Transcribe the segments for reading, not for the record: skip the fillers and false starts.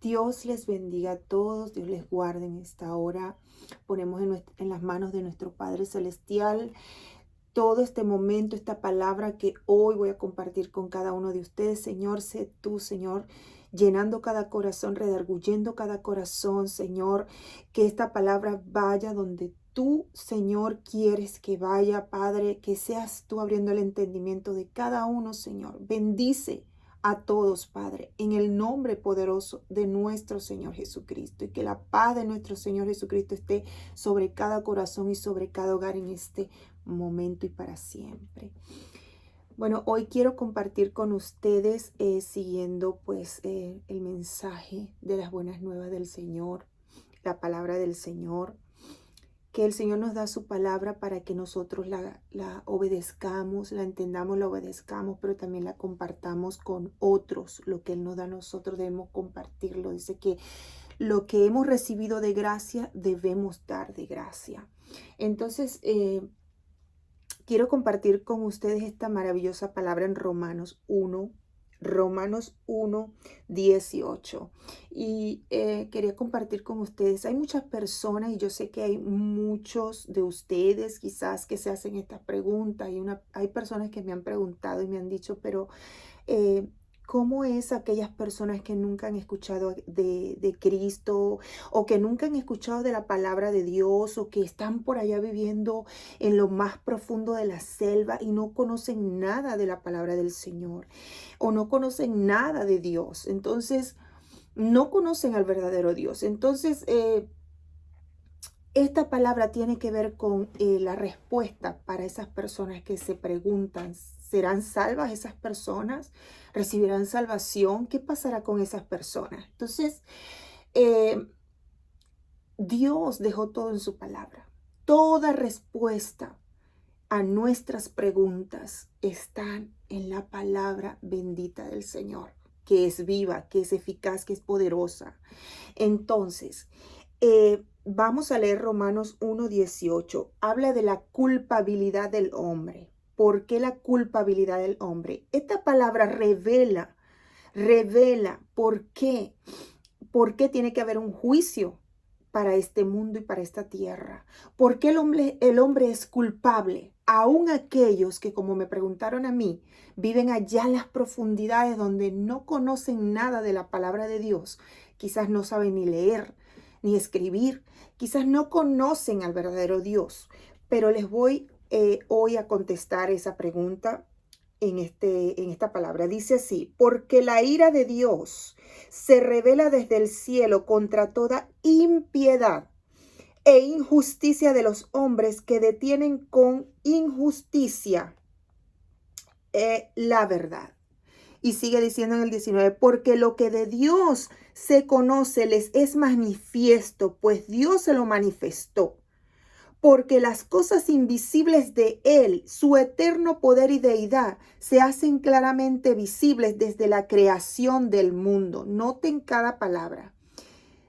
Dios les bendiga a todos, Dios les guarde en esta hora. Ponemos en las manos de nuestro Padre Celestial todo este momento, esta palabra que hoy voy a compartir con cada uno de ustedes. Señor, sé tú, Señor, llenando cada corazón, redarguyendo cada corazón, Señor, que esta palabra vaya donde tú, Señor, quieres que vaya, Padre, que seas tú abriendo el entendimiento de cada uno, Señor. Bendice a todos, Padre, en el nombre poderoso de nuestro Señor Jesucristo, y que la paz de nuestro Señor Jesucristo esté sobre cada corazón y sobre cada hogar en este momento y para siempre. Bueno, hoy quiero compartir con ustedes, siguiendo el mensaje de las buenas nuevas del Señor, la palabra del Señor, que el Señor nos da su palabra para que nosotros la obedezcamos, la entendamos, la obedezcamos, pero también la compartamos con otros. Lo que Él nos da a nosotros debemos compartirlo. Dice que lo que hemos recibido de gracia debemos dar de gracia. Entonces, quiero compartir con ustedes esta maravillosa palabra en Romanos 1:18. Y quería compartir con ustedes, hay muchas personas y yo sé que hay muchos de ustedes quizás que se hacen estas preguntas, y hay personas que me han preguntado y me han dicho, pero eh, ¿cómo es aquellas personas que nunca han escuchado de Cristo, o que nunca han escuchado de la palabra de Dios, o que están por allá viviendo en lo más profundo de la selva y no conocen nada de la palabra del Señor, o no conocen nada de Dios? Entonces, no conocen al verdadero Dios. Entonces, esta palabra tiene que ver con la respuesta para esas personas que se preguntan: ¿serán salvas esas personas? ¿Recibirán salvación? ¿Qué pasará con esas personas? Entonces, eh, Dios dejó todo en su palabra. Toda respuesta a nuestras preguntas están en la palabra bendita del Señor, que es viva, que es eficaz, que es poderosa. Entonces, vamos a leer Romanos 1:18. Habla de la culpabilidad del hombre. ¿Por qué la culpabilidad del hombre? Esta palabra revela por qué tiene que haber un juicio para este mundo y para esta tierra. ¿Por qué el hombre es culpable? Aún aquellos que, como me preguntaron a mí, viven allá en las profundidades donde no conocen nada de la palabra de Dios, quizás no saben ni leer ni escribir, quizás no conocen al verdadero Dios, pero les voy hoy a contestar esa pregunta en esta palabra. Dice así: porque la ira de Dios se revela desde el cielo contra toda impiedad e injusticia de los hombres que detienen con injusticia la verdad. Y sigue diciendo en el 19, porque lo que de Dios se conoce les es manifiesto, pues Dios se lo manifestó. Porque las cosas invisibles de Él, su eterno poder y deidad, se hacen claramente visibles desde la creación del mundo. Noten cada palabra.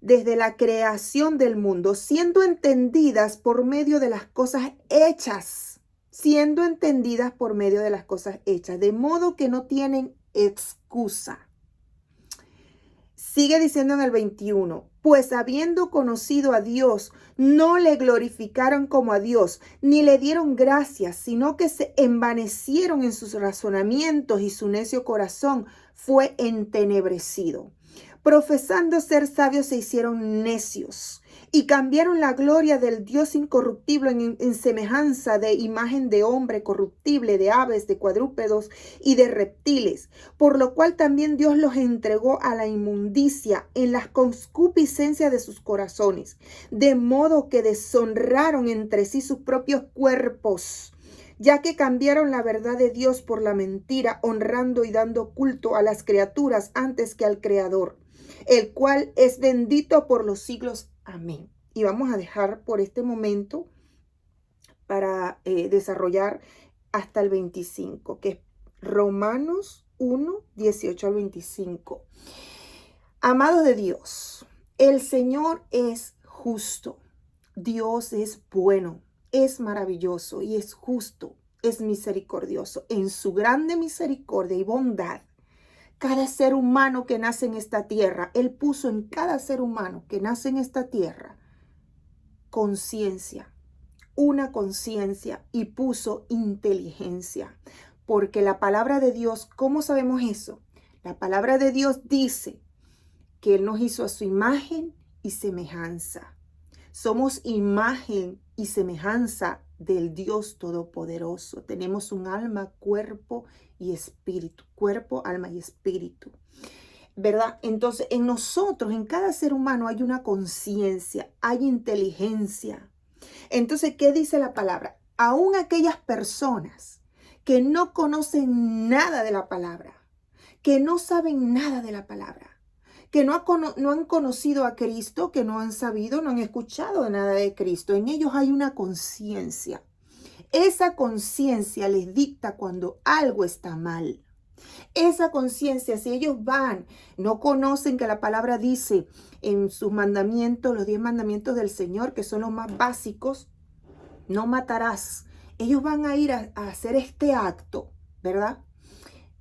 Desde la creación del mundo, siendo entendidas por medio de las cosas hechas. Siendo entendidas por medio de las cosas hechas. De modo que no tienen excusa. Sigue diciendo en el 21, pues habiendo conocido a Dios, no le glorificaron como a Dios, ni le dieron gracias, sino que se envanecieron en sus razonamientos y su necio corazón fue entenebrecido. Profesando ser sabios se hicieron necios y cambiaron la gloria del Dios incorruptible en semejanza de imagen de hombre corruptible, de aves, de cuadrúpedos y de reptiles, por lo cual también Dios los entregó a la inmundicia en las concupiscencias de sus corazones, de modo que deshonraron entre sí sus propios cuerpos, ya que cambiaron la verdad de Dios por la mentira, honrando y dando culto a las criaturas antes que al Creador, el cual es bendito por los siglos. Amén. Y vamos a dejar por este momento para desarrollar hasta el 25, que es Romanos 1:18 al 25. Amados de Dios, el Señor es justo. Dios es bueno, es maravilloso y es justo, es misericordioso. En su grande misericordia y bondad, cada ser humano que nace en esta tierra. Él puso en cada ser humano que nace en esta tierra conciencia, una conciencia, y puso inteligencia. Porque la palabra de Dios, ¿cómo sabemos eso? La palabra de Dios dice que Él nos hizo a su imagen y semejanza. Somos imagen y semejanza del Dios Todopoderoso. Tenemos un alma, cuerpo y espíritu. Cuerpo, alma y espíritu. ¿Verdad? Entonces, en nosotros, en cada ser humano hay una conciencia, hay inteligencia. Entonces, ¿qué dice la palabra? Aún aquellas personas que no conocen nada de la palabra, que no saben nada de la palabra, que no han conocido a Cristo, que no han sabido, no han escuchado nada de Cristo. En ellos hay una conciencia. Esa conciencia les dicta cuando algo está mal. Esa conciencia, si ellos no conocen que la palabra dice en sus mandamientos, los 10 mandamientos del Señor, que son los más básicos, no matarás. Ellos van a ir a hacer este acto, ¿verdad?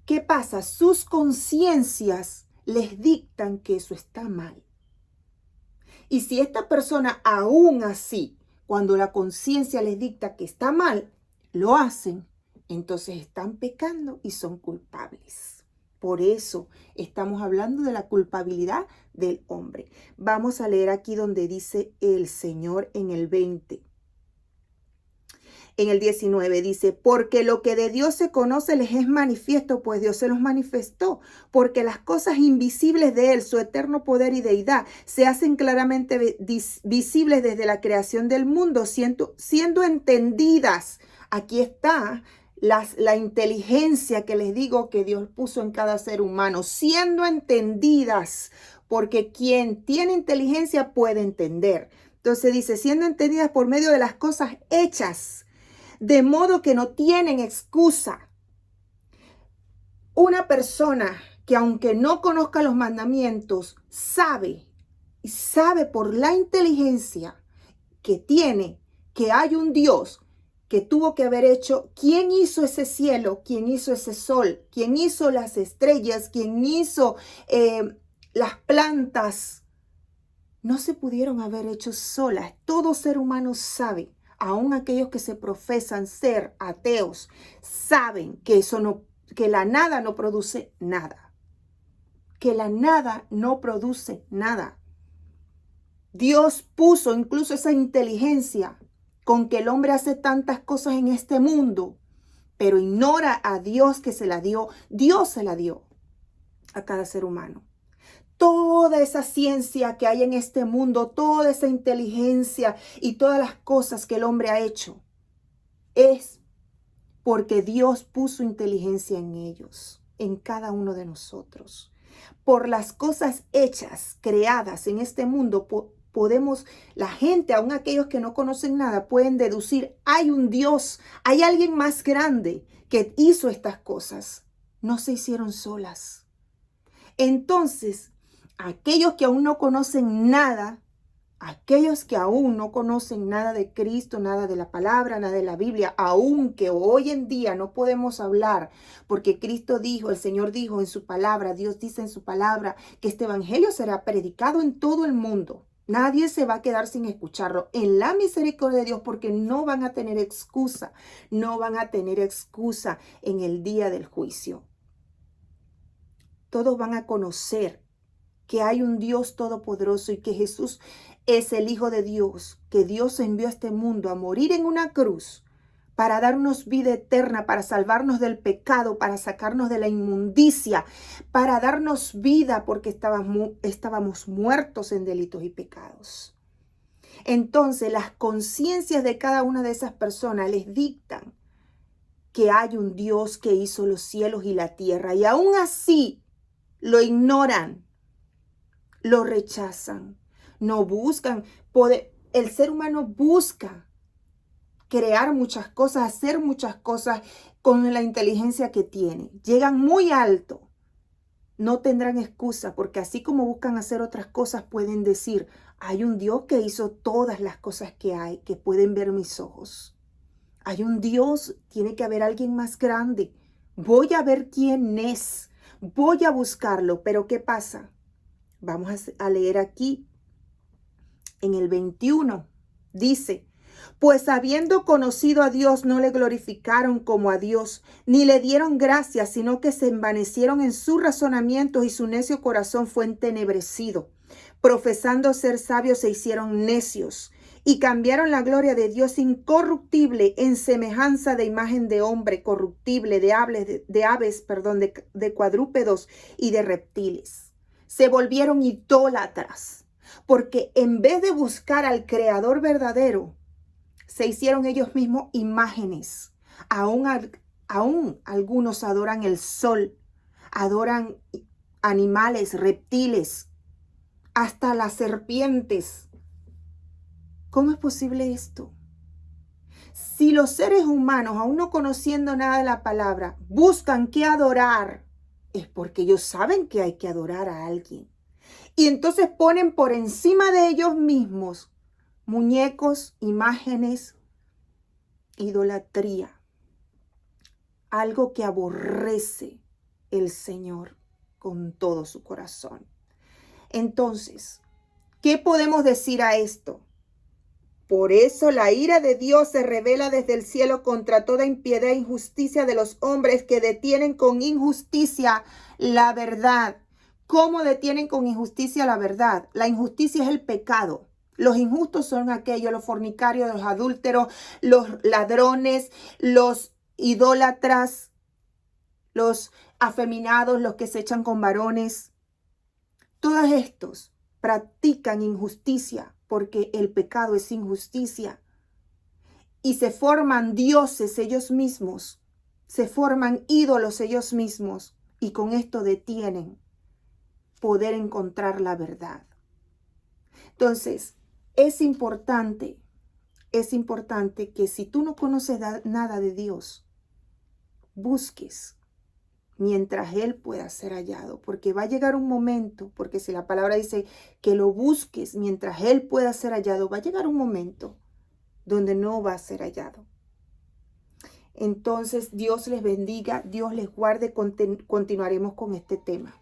¿Qué pasa? Sus conciencias les dictan que eso está mal. Y si esta persona aún así, cuando la conciencia les dicta que está mal, lo hacen, entonces están pecando y son culpables. Por eso estamos hablando de la culpabilidad del hombre. Vamos a leer aquí donde dice el Señor en el 20. En el 19 dice, porque lo que de Dios se conoce les es manifiesto, pues Dios se los manifestó, porque las cosas invisibles de Él, su eterno poder y deidad, se hacen claramente visibles desde la creación del mundo, siendo entendidas. Aquí está la inteligencia que les digo que Dios puso en cada ser humano, siendo entendidas, porque quien tiene inteligencia puede entender. Entonces dice, siendo entendidas por medio de las cosas hechas, de modo que no tienen excusa. Una persona que aunque no conozca los mandamientos, sabe por la inteligencia que tiene que hay un Dios que tuvo que haber hecho. ¿Quién hizo ese cielo? ¿Quién hizo ese sol? ¿Quién hizo las estrellas? ¿Quién hizo las plantas? No se pudieron haber hecho solas. Todo ser humano sabe. Aún aquellos que se profesan ser ateos saben que que la nada no produce nada. Que la nada no produce nada. Dios puso incluso esa inteligencia con que el hombre hace tantas cosas en este mundo, pero ignora a Dios que se la dio. Dios se la dio a cada ser humano. Toda esa ciencia que hay en este mundo, toda esa inteligencia y todas las cosas que el hombre ha hecho, es porque Dios puso inteligencia en ellos, en cada uno de nosotros. Por las cosas hechas, creadas en este mundo, la gente, aun aquellos que no conocen nada, pueden deducir, hay un Dios, hay alguien más grande que hizo estas cosas. No se hicieron solas. Entonces, aquellos que aún no conocen nada, aquellos que aún no conocen nada de Cristo, nada de la palabra, nada de la Biblia, aunque hoy en día no podemos hablar, porque Cristo dijo, el Señor dijo en su palabra, Dios dice en su palabra, que este evangelio será predicado en todo el mundo. Nadie se va a quedar sin escucharlo en la misericordia de Dios, porque no van a tener excusa, no van a tener excusa en el día del juicio. Todos van a conocer que hay un Dios todopoderoso y que Jesús es el Hijo de Dios, que Dios envió a este mundo a morir en una cruz para darnos vida eterna, para salvarnos del pecado, para sacarnos de la inmundicia, para darnos vida porque estábamos muertos en delitos y pecados. Entonces, las conciencias de cada una de esas personas les dictan que hay un Dios que hizo los cielos y la tierra, y aún así lo ignoran. Lo rechazan, no buscan. El ser humano busca crear muchas cosas, hacer muchas cosas con la inteligencia que tiene. Llegan muy alto. No tendrán excusa, porque así como buscan hacer otras cosas, pueden decir, hay un Dios que hizo todas las cosas que hay, que pueden ver mis ojos. Hay un Dios, tiene que haber alguien más grande. Voy a ver quién es. voy a buscarlo. Pero ¿qué pasa? Vamos a leer aquí en el 21. Dice, pues habiendo conocido a Dios, no le glorificaron como a Dios, ni le dieron gracias, sino que se envanecieron en sus razonamientos y su necio corazón fue entenebrecido. Profesando ser sabios, se hicieron necios y cambiaron la gloria de Dios incorruptible en semejanza de imagen de hombre corruptible, de aves, de cuadrúpedos y de reptiles. Se volvieron idólatras, porque en vez de buscar al Creador verdadero, se hicieron ellos mismos imágenes. Aún algunos adoran el sol, adoran animales, reptiles, hasta las serpientes. ¿Cómo es posible esto? Si los seres humanos, aún no conociendo nada de la palabra, buscan qué adorar, es porque ellos saben que hay que adorar a alguien. Y entonces ponen por encima de ellos mismos muñecos, imágenes, idolatría. Algo que aborrece el Señor con todo su corazón. Entonces, ¿qué podemos decir a esto? Por eso la ira de Dios se revela desde el cielo contra toda impiedad e injusticia de los hombres que detienen con injusticia la verdad. ¿Cómo detienen con injusticia la verdad? La injusticia es el pecado. Los injustos son aquellos, los fornicarios, los adúlteros, los ladrones, los idólatras, los afeminados, los que se echan con varones. Todos estos practican injusticia porque el pecado es injusticia. Y se forman dioses ellos mismos, se forman ídolos ellos mismos y con esto detienen poder encontrar la verdad. Entonces, es importante que si tú no conoces nada de Dios, busques mientras Él pueda ser hallado, porque va a llegar un momento, porque si la palabra dice que lo busques mientras Él pueda ser hallado, va a llegar un momento donde no va a ser hallado. Entonces, Dios les bendiga, Dios les guarde, continuaremos con este tema.